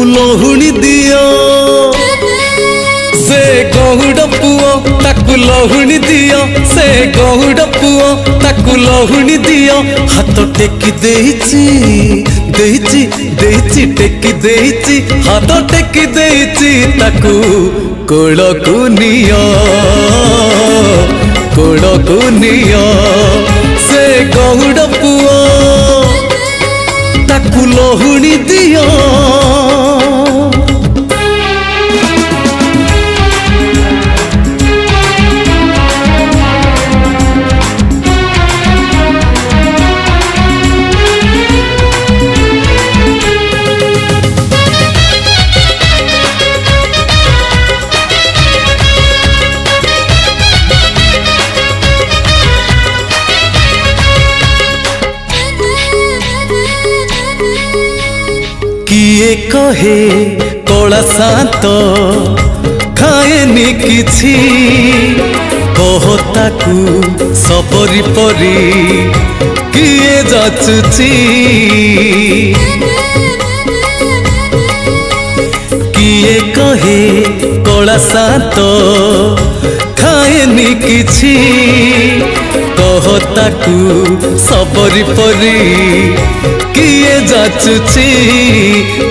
लहुणी दियो से गहुड़ पुओ ताकू लहुणी दियो से गहुड़ पुओ ताकू लहुणी दियो हाथ टेकी देइची देइची देइची टेकी देइची हाथ टेकी देइची ताकू कोड़कू नियो कोड़कू नियो से गहुड़ पुओ ताकू लहुणी दियो। किए कहे कला शांत खाएनी किछि कहताकू सबरी परी किए जाचुची किए कहे कला शांत खाएनी किछि कहताकू सबरी परी किए जाचुची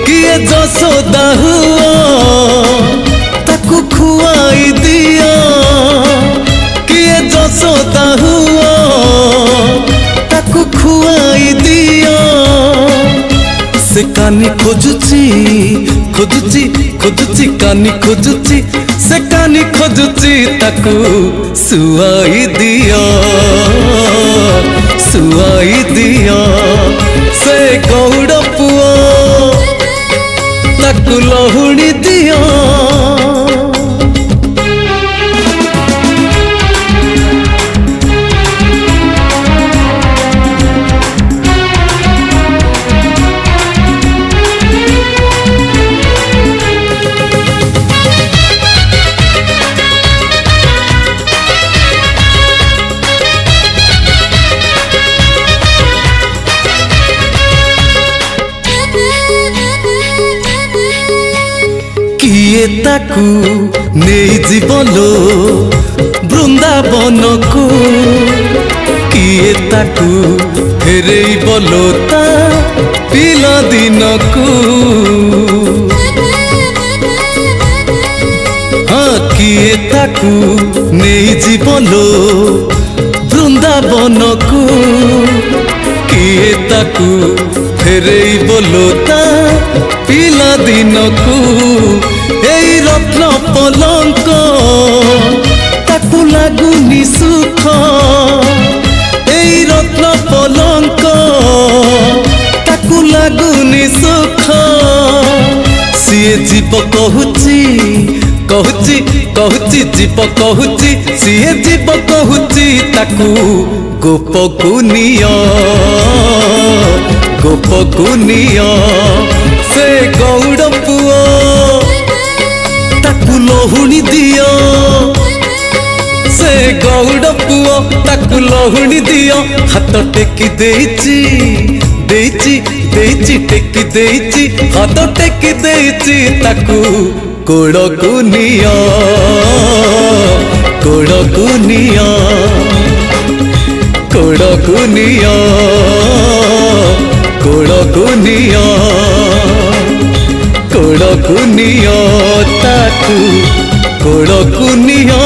किए जसोदा हुआ ताकू खुआई दिया किए जसोदा हुआ ताकू खुआई दिया से कानी खोजुची खोजुची खोजुची कानी खोजुची से कानी खोजुची ताकू सुआई दिया सुआई दिया से गौड़ पुओ ताकू लहुणी दियो। किए ताकू नहीं जीवलो वृंदावन को किए ताकू फेरे बोलो ता पिला दिन को हाँ किए ताकू नहीं जीवलो वृंदावन को किए ताकू फेरे बोलो ता पिला दिन को एई रत्न पलंक ताकू लागुनी सुख एई रत्न पलंक ताकू लागुनी सुख सीए जीव कहूची कहूची कहूची जीव कहूची सीए जीव कहूची ताकू गोपकू नियो गोपकू नियो से गौड़ पुओ ताकू लहुणी दियो से गौड़ पुओ ताकू लहुणी दियो हाथ टेकी देइची देइची देइची टेकी देइची हाथ टेकी देइची ताकू कोड़कू नियो कोड़कू नियो कोड़कू नियो कोड़कू नियो कोड़कू नियो ताकू कोड़कू नियो।